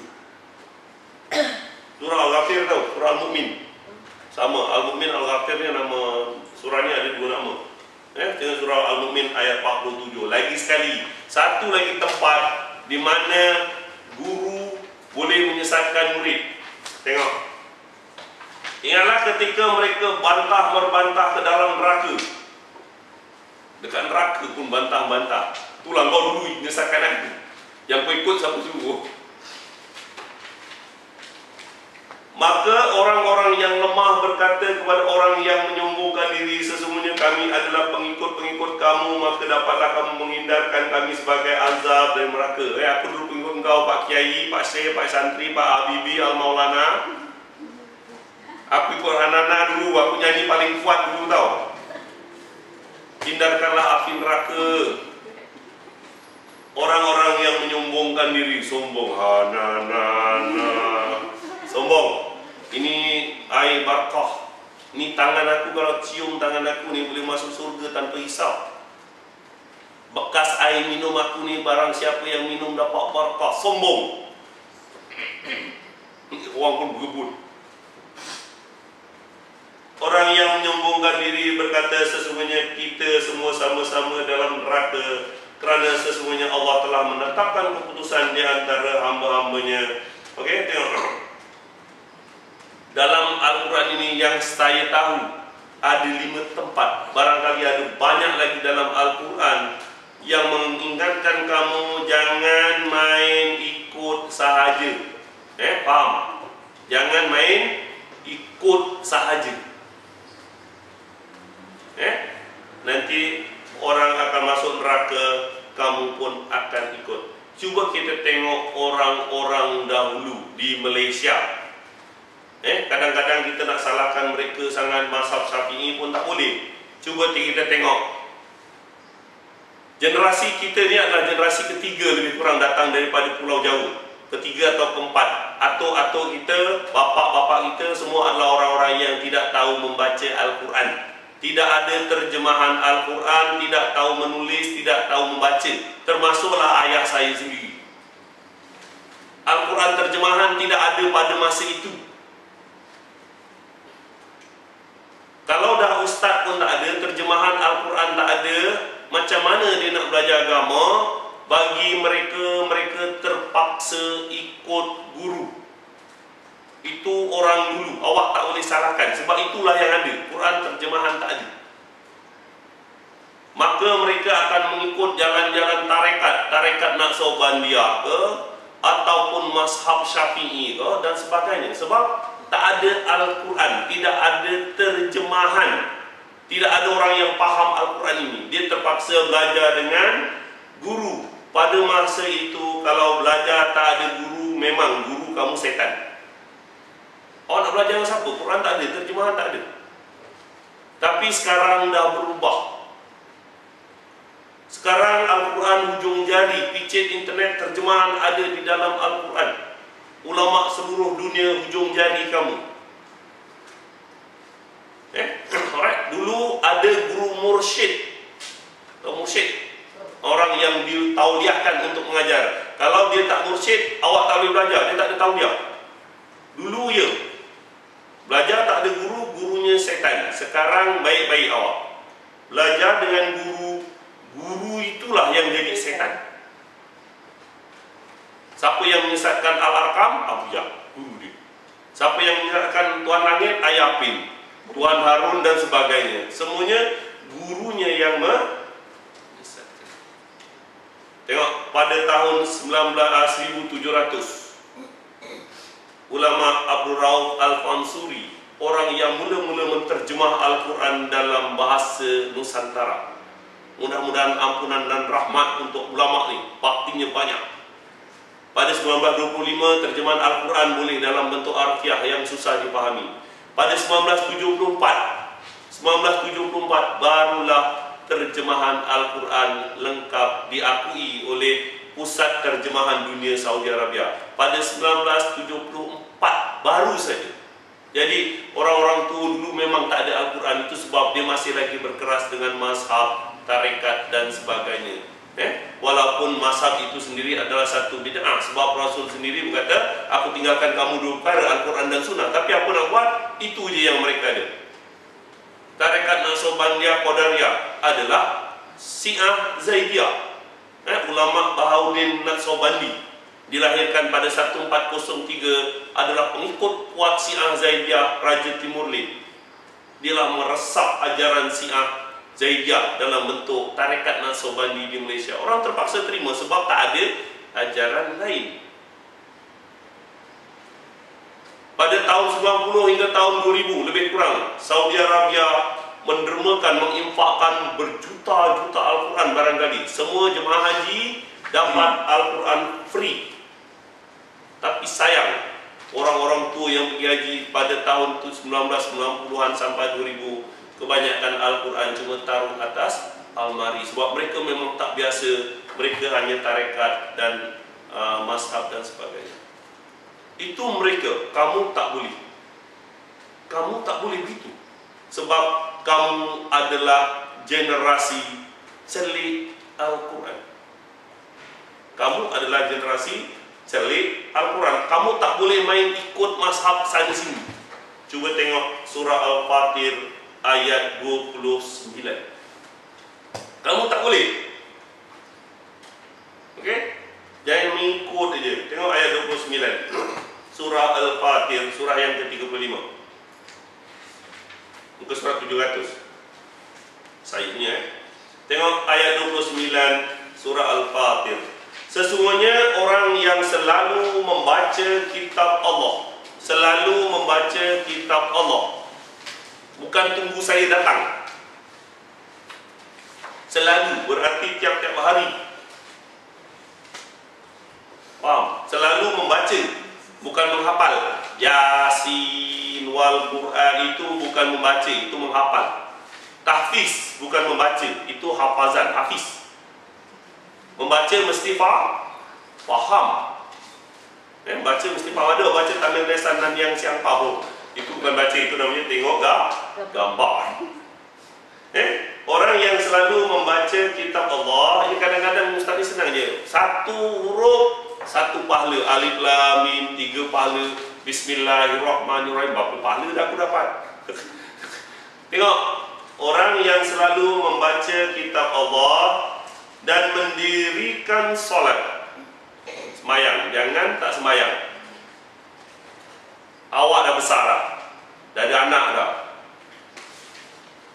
Surah Al-Ghafir tahu, surah Al-Mu'min. Sama, Al-Mu'min, Al-Ghafir ni nama surahnya ada dua nama. Tengok surah Al-Mu'min ayat 47. Lagi sekali, satu lagi tempat di mana guru boleh menyesatkan murid. Tengok. Ingatlah ketika mereka bantah-merbantah ke dalam neraka. Dekat neraka pun bantah-bantah. Itulah kau dulu menyesatkan aku. Yang kau ikut siapa suruh? Maka orang-orang yang lemah berkata kepada orang yang menyombongkan diri, sesungguhnya kami adalah pengikut-pengikut kamu, maka dapatlah kamu menghindarkan kami sebagai azab dari neraka. Aku dulu pengikut engkau, Pak Kiai, Pak Syekh, Pak Santri, Pak Habibi, Al-Maulana. Aku ikut Hanana dulu, aku nyanyi paling kuat dulu tau. Hindarkanlah api neraka. Orang-orang yang menyombongkan diri, sombong, Hanana, sombong. Ini air barakah. Ini tangan aku, kalau cium tangan aku ni boleh masuk surga tanpa hisap. Bekas air minum aku ni, barang siapa yang minum dapat barakah. Sombong. Orang pun berebut. Orang yang menyombongkan diri berkata, sesungguhnya kita semua sama-sama dalam neraka, kerana sesungguhnya Allah telah menetapkan keputusan di antara hamba-hambanya. Okey, tengok. Dalam Al-Quran ini yang saya tahu ada 5 tempat. Barangkali ada banyak lagi dalam Al-Quran yang mengingatkan kamu jangan main ikut sahaja. Faham? Jangan main ikut sahaja. Nanti orang akan masuk neraka, kamu pun akan ikut. Cuba kita tengok orang-orang dahulu di Malaysia. Kadang-kadang kita nak salahkan mereka sangat, mazhab Syafi'i pun tak boleh. Cuba kita tengok. Generasi kita ni adalah generasi ketiga lebih kurang datang daripada Pulau Jawa. Ketiga atau keempat. Atuk-atuk kita, bapak-bapak kita semua adalah orang-orang yang tidak tahu membaca Al-Quran. Tidak ada terjemahan Al-Quran, tidak tahu menulis, tidak tahu membaca. Termasuklah ayah saya sendiri. Al-Quran terjemahan tidak ada pada masa itu. Kalau dah ustaz pun tak ada, terjemahan Al-Quran tak ada, macam mana dia nak belajar agama? Bagi mereka, mereka terpaksa ikut guru. Itu orang dulu, awak tak boleh salahkan. Sebab itulah yang ada, Quran terjemahan tak ada. maka mereka akan mengikut jalan-jalan tarekat Naqsabandiyah ke, ataupun mazhab Syafi'i ke dan sebagainya. Sebab tak ada Al-Quran, tidak ada terjemahan, tidak ada orang yang faham Al-Quran ini. Dia terpaksa belajar dengan guru. Pada masa itu, kalau belajar tak ada guru, memang guru kamu setan. Awak nak belajar dengan siapa? Quran tak ada, terjemahan tak ada. Tapi sekarang dah berubah. Sekarang Al-Quran hujung jari, picit internet, terjemahan ada di dalam Al-Quran. Ulama seluruh dunia hujung jari kamu. Alright. Dulu ada guru mursyid. Mursyid, orang yang ditauliahkan untuk mengajar. Kalau dia tak mursyid, awak tak boleh belajar. Dia tak ada tauliah. Dulu ya, belajar tak ada guru, gurunya setan. Sekarang baik-baik awak belajar dengan guru, guru itulah yang jadi setan. Siapa yang menyesatkan Al-Arqam? Abu Jah, guru dia. Siapa yang menyesatkan Tuan Langit? Ayapin, Tuan Harun dan sebagainya. Semuanya gurunya yang menyesatkan. Tengok, pada tahun 1700, ulama Abdul Rauf Al-Fansuri, orang yang mula-mula menterjemah Al-Quran dalam bahasa Nusantara. Mudah-mudahan ampunan dan rahmat untuk ulama ni, baktinya banyak. Pada 1925, terjemahan Al-Quran boleh dalam bentuk harfiah yang susah dipahami. Pada 1974 barulah terjemahan Al-Quran lengkap diakui oleh Pusat Terjemahan Dunia Saudi Arabia. Pada 1974 baru saja. Jadi orang-orang tua dulu memang tak ada Al-Quran, itu sebab dia masih lagi berkeras dengan mazhab, tarekat dan sebagainya. Walaupun mazhab itu sendiri adalah satu bid'ah, sebab Rasul sendiri berkata, aku tinggalkan kamu dua perkara, Al-Quran dan Sunnah. Tapi apa nak buat, itu je yang mereka ada. Tarekat Naqsabandiyah Qadariyah adalah Syiah Zaidiyah. Ulama Bahauddin Naqsabandi dilahirkan pada 1403, adalah pengikut kuat Syiah Zaidiyah Raja Timur Leste. Dialah meresap ajaran Syiah Zaidiyah dalam bentuk tarekat Naqsabandi di Malaysia. Orang terpaksa terima sebab tak ada ajaran lain. Pada tahun 90 hingga tahun 2000 lebih kurang, Saudi Arabia mendermakan, menginfakkan berjuta-juta Al-Quran barangkali. Semua jemaah haji dapat Al-Quran free. Tapi sayang, orang-orang tua yang pergi haji pada tahun 1990-an sampai 2000, kebanyakan Al-Quran cuma taruh atas almari. Sebab mereka memang tak biasa, mereka hanya tarekat dan mazhab dan sebagainya. Itu mereka, kamu tak boleh. Kamu tak boleh begitu. Sebab kamu adalah generasi celik Al-Quran. Kamu adalah generasi celik Al-Quran. Kamu tak boleh main ikut mazhab sana sini. Cuba tengok surah Al-Fatir ayat 29. Kamu tak boleh. Okey? Jangan mengikut aja. Tengok ayat 29. Surah Al-Fatir, surah yang ke-35. Muka surat 700. Saidnya. Tengok ayat 29 surah Al-Fatir. Sesungguhnya orang yang selalu membaca kitab Allah, selalu membaca kitab Allah, bukan tunggu saya datang. Selalu berarti tiap-tiap hari. Faham? Selalu membaca, bukan menghafal. Yasin wal Quran itu bukan membaca, itu menghafal. Tahfiz bukan membaca, itu hafazan, hafiz. Membaca mesti faham. Baca mesti faham. Ada baca Tamil Lesan dan yang siang faham. Itu bukan baca, itu namanya tengok gambar. Orang yang selalu membaca kitab Allah, ini kadang-kadang Ustaz ni senang je. Satu huruf, satu pahala. Alif Lam Mim, 3 pahala. Bismillahirrahmanirrahim, berapa pahala dah aku dapat? Tengok, orang yang selalu membaca kitab Allah dan mendirikan solat. Semayang, jangan tak semayang. Awak dah besar dah, dah ada anak dah.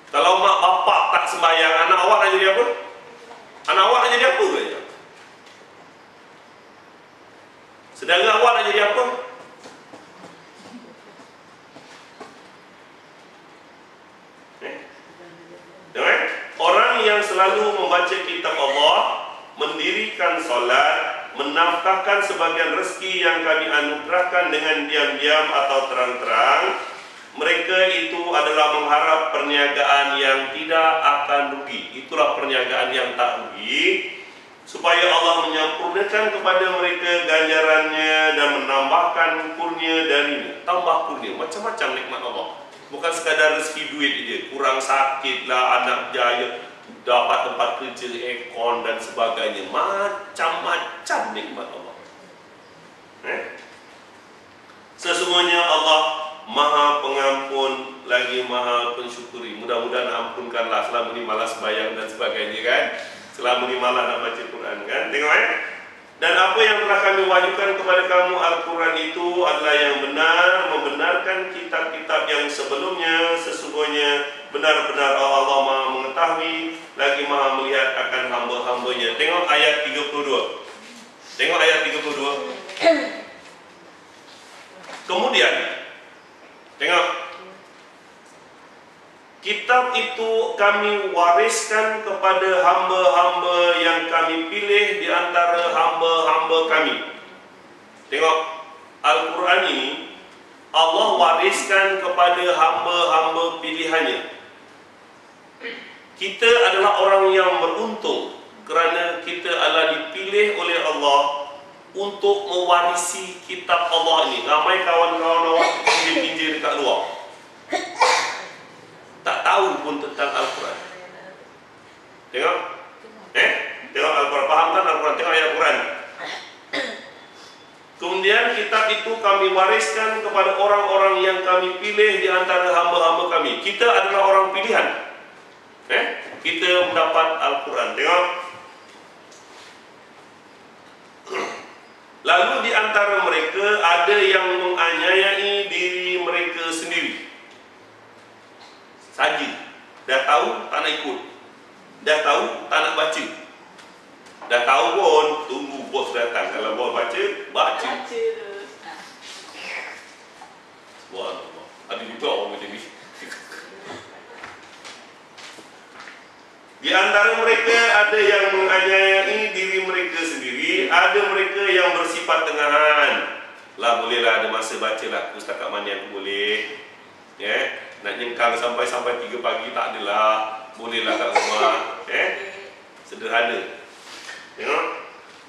Kalau mak bapak tak sembahyang, anak awak nak jadi apa? Anak awak nak jadi apa ke? Saudara awak nak jadi apa? Orang yang selalu membaca kitab Allah, mendirikan solat, menafkahkan sebagian rezeki yang kami anugerahkan dengan diam-diam atau terang-terang, mereka itu adalah mengharap perniagaan yang tidak akan rugi. Itulah perniagaan yang tak rugi, supaya Allah menyempurnakan kepada mereka ganjarannya dan menambahkan kurnia darinya. Tambah kurnia, macam-macam nikmat Allah. Bukan sekadar rezeki duit je, kurang sakit lah, anak jaya, dapat tempat kerja, aircon dan sebagainya. Macam-macam nikmat Allah. Sesungguhnya Allah Maha Pengampun lagi Maha Pensyukuri. Mudah-mudahan ampunkanlah selama ni malas bayang dan sebagainya kan. Selama ni malas nak baca Quran kan. Tengok Dan apa yang telah kami wahyukan kepada kamu Al-Quran itu adalah yang benar, membenarkan kitab-kitab yang sebelumnya. Sesungguhnya benar-benar Allah Maha mengetahui lagi Maha melihat akan hamba-hambanya. Tengok ayat 32. Tengok ayat 32. Kemudian tengok, kitab itu kami wariskan kepada hamba-hamba yang kami pilih di antara hamba-hamba kami. Tengok, Al-Quran ini Allah wariskan kepada hamba-hamba pilihannya. Kita adalah orang yang beruntung kerana kita adalah dipilih oleh Allah untuk mewarisi kitab Allah ini. Ramai kawan-kawan awak pinjil-pinjil dekat luar, tak tahu pun tentang Al-Quran. Tengok, tengok Al-Quran, faham kan Al-Quran? Tengok ayat Al-Quran. Kemudian kitab itu kami wariskan kepada orang-orang yang kami pilih di antara hamba-hamba kami. Kita adalah orang pilihan. Kita mendapat Al-Quran. Tengok. Lalu di antara mereka ada yang menganiayai diri mereka sendiri. Saja. Dah tahu tak nak ikut. Dah tahu tak nak baca. Dah tahu pun tunggu bos datang. Kalau bos baca, baca. Subhanallah. Ada juga orang macam ni. Di antara mereka ada yang menganiayai diri mereka sendiri, ada mereka yang bersifat tengahan. Lah bolehlah ada masa bacalah aku setakat mana yang aku boleh. Nak nyengkang sampai 3 pagi tak adalah. Bolehlah kat rumah. Sederhana. Tengok.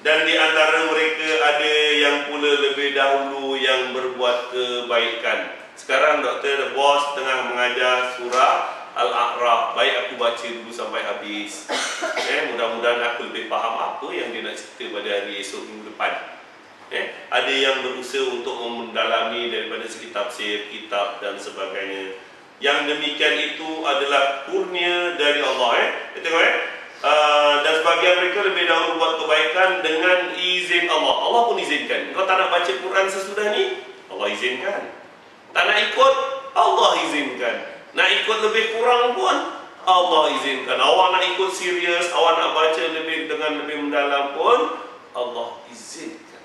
Dan di antara mereka ada yang pula lebih dahulu yang berbuat kebaikan. Sekarang Dr. Bos tengah mengajar surah Al-A'raf. Baik aku baca dulu sampai habis. Mudah-mudahan aku lebih faham apa yang dia nak cerita pada hari esok minggu depan. Ada yang berusaha untuk mendalami daripada segi tafsir, kitab dan sebagainya. Yang demikian itu adalah kurnia dari Allah. Tengok dan sebagian mereka lebih dahulu buat kebaikan dengan izin Allah. Allah pun izinkan. Kau tak nak baca Quran sesudah ni, Allah izinkan. Tak nak ikut, Allah izinkan. Nak ikut lebih kurang pun Allah izinkan. Awak nak ikut serius, awak nak baca dengan lebih mendalam pun Allah izinkan.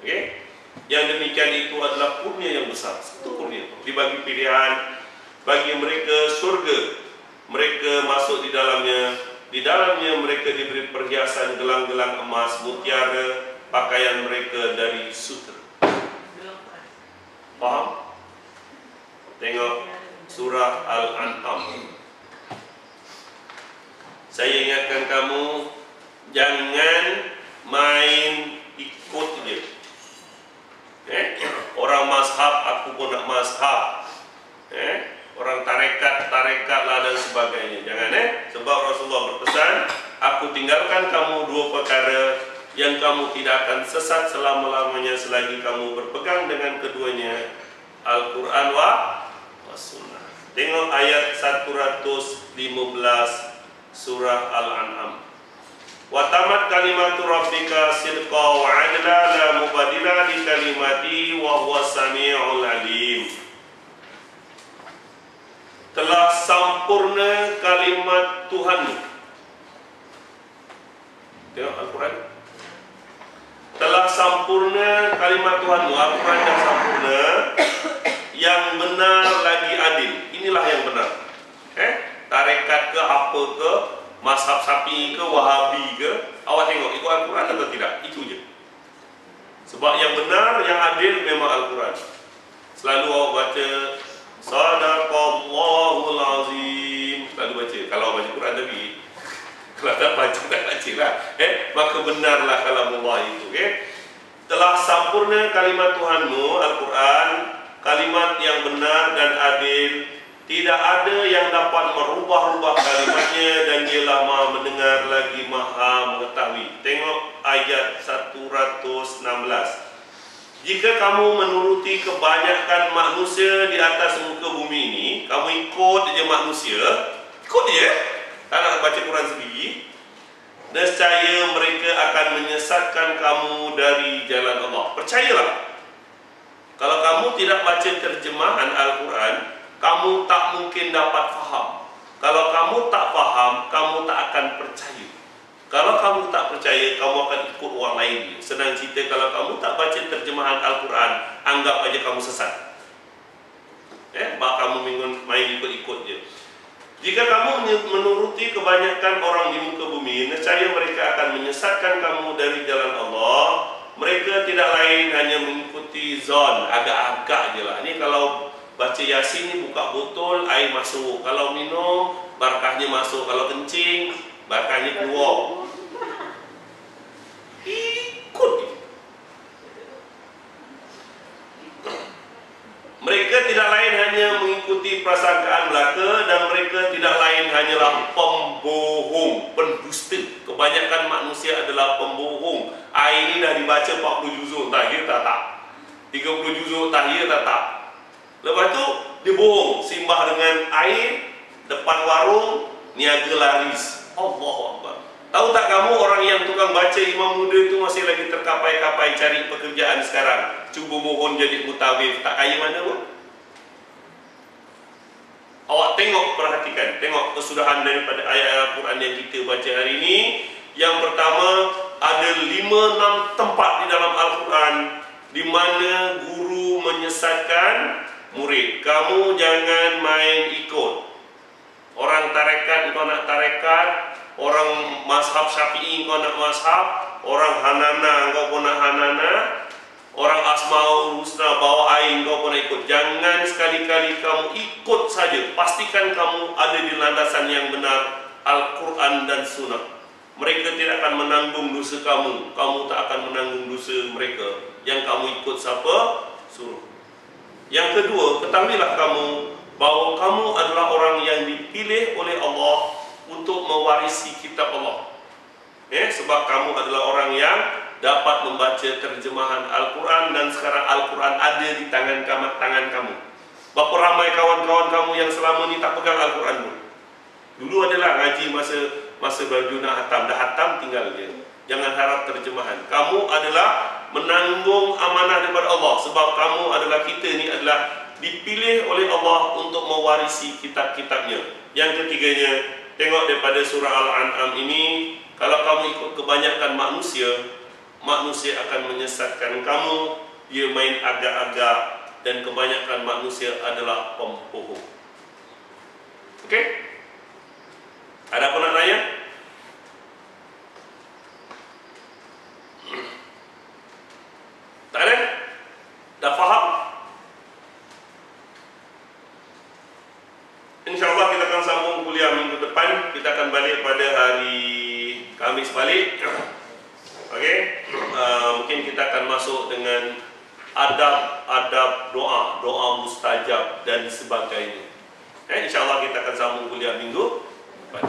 Okey? Yang demikian itu adalah kurnia yang besar. Satu kurnia dibagi pilihan bagi mereka surga. Mereka masuk di dalamnya. Di dalamnya mereka diberi perhiasan gelang-gelang emas, mutiara, pakaian mereka dari sutra. Faham? Tengok surah Al-An'am. Saya ingatkan kamu, jangan main ikut je. Orang mazhab, aku pun nak mazhab. Orang tarekat lah dan sebagainya. Jangan sebab Rasulullah berpesan, aku tinggalkan kamu 2 perkara yang kamu tidak akan sesat selama-lamanya selagi kamu berpegang dengan keduanya, Al-Quran wa Sunnah. Tengok ayat 115 surah Al-An'am. Wa tamat kalimatu rabbika sidqa wa adla la mubadila li kalimati wa huwa sami'ul alim. telah sempurna kalimat Tuhanmu. Tengok Al-Quran. Telah sempurna kalimat Tuhanmu. Al-Quran dah sempurna. Yang benar lagi adil. Inilah yang benar. Tarekat ke apa ke, mazhab Syafi'i ke, Wahabi ke, awak tengok ikut Al-Quran atau tidak. Itu je. Sebab yang benar, yang adil memang Al-Quran. Selalu awak baca Sadaqallahul Azim. Selalu baca. Kalau awak baca Quran tapi kalau tak baca, tak baca lah. Maka benarlah kalamullah itu. Telah sempurna kalimat Tuhanmu, Al-Quran, kalimat yang benar dan adil. Tidak ada yang dapat merubah-rubah kalimatnya, dan dialah Maha mendengar lagi Maha mengetahui. Tengok ayat 116. Jika kamu menuruti kebanyakan manusia di atas muka bumi ini, kamu ikut je manusia, ikut je, tak nak baca Quran sendiri, nescaya mereka akan menyesatkan kamu dari jalan Allah. Percayalah, kalau kamu tidak baca terjemahan Al-Quran, kamu tak mungkin dapat faham. Kalau kamu tak faham, kamu tak akan percaya. Kalau kamu tak percaya, kamu akan ikut orang lain. Senang cerita, kalau kamu tak baca terjemahan Al-Quran, anggap aja kamu sesat. Bak kamu main ikut-ikut je. Jika kamu menuruti kebanyakan orang di muka bumi, nescaya mereka akan menyesatkan kamu dari jalan Allah. Mereka tidak lain hanya mengikuti zon, agak-agak je lah. Ini kalau baca Yasin ni buka botol, air masuk. Kalau minum, barakahnya masuk. Kalau kencing, barakahnya keluar. Ikut. Mereka tidak lain hanya mengikuti prasangkaan belaka, dan mereka tidak lain hanyalah pembohong, pendusta. Kebanyakan manusia adalah pembohong. Air ini dah dibaca 40 juzuk, tahir tak? 30 juzuk, tahir tak? Lepas tu dia bohong, simbah dengan air depan warung, niaga laris. Allahu Akbar. Tahu tak kamu, orang yang tukang baca imam muda itu masih lagi terkapai-kapai cari pekerjaan sekarang. Cuba mohon jadi mutawif, tak kaya mana pun. Awak tengok, perhatikan, tengok kesudahan daripada ayat Al-Quran yang kita baca hari ini. Yang pertama, ada 5-6 tempat di dalam Al-Quran di mana guru menyesatkan murid. Kamu jangan main ikut. Orang tarekat kau nak tarekat, orang mazhab Syafi'i kau nak mazhab, orang Hanana kau pun nak Hanana, orang Asmaul Husna bawa air kau pun nak ikut. Jangan sekali-kali kamu ikut saja. Pastikan kamu ada di landasan yang benar, Al-Quran dan Sunnah. Mereka tidak akan menanggung dosa kamu, kamu tak akan menanggung dosa mereka. Yang kamu ikut siapa? Suruh. Yang kedua, ketahuilah kamu bahawa kamu adalah orang yang dipilih oleh Allah untuk mewarisi kitab Allah. Sebab kamu adalah orang yang dapat membaca terjemahan Al-Quran, dan sekarang Al-Quran ada di tangan kamu. Berapa ramai kawan-kawan kamu yang selama ni tak pegang Al-Quran pun. Dulu adalah ngaji masa baju nak hatam, dah hatam tinggal je. Jangan harap terjemahan. Kamu adalah menanggung amanah daripada Allah, sebab kamu adalah, kita ni adalah dipilih oleh Allah untuk mewarisi kitab-kitabnya. Yang ketiganya, tengok daripada surah Al-An'am ini, kalau kamu ikut kebanyakan manusia, manusia akan menyesatkan kamu. Dia main agak-agak, dan kebanyakan manusia adalah pembohong. Okey? Ada apa nak tanya? Tak ada? Dah faham? InsyaAllah kita akan sambung kuliah minggu depan. Kita akan balik pada hari Khamis balik. Okey? Mungkin kita akan masuk dengan adab-adab doa, doa mustajab dan sebagainya. InsyaAllah kita akan sambung kuliah minggu depan.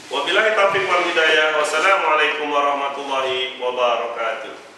Wabillahi taufiq wal hidayah. Wassalamualaikum warahmatullahi wabarakatuh.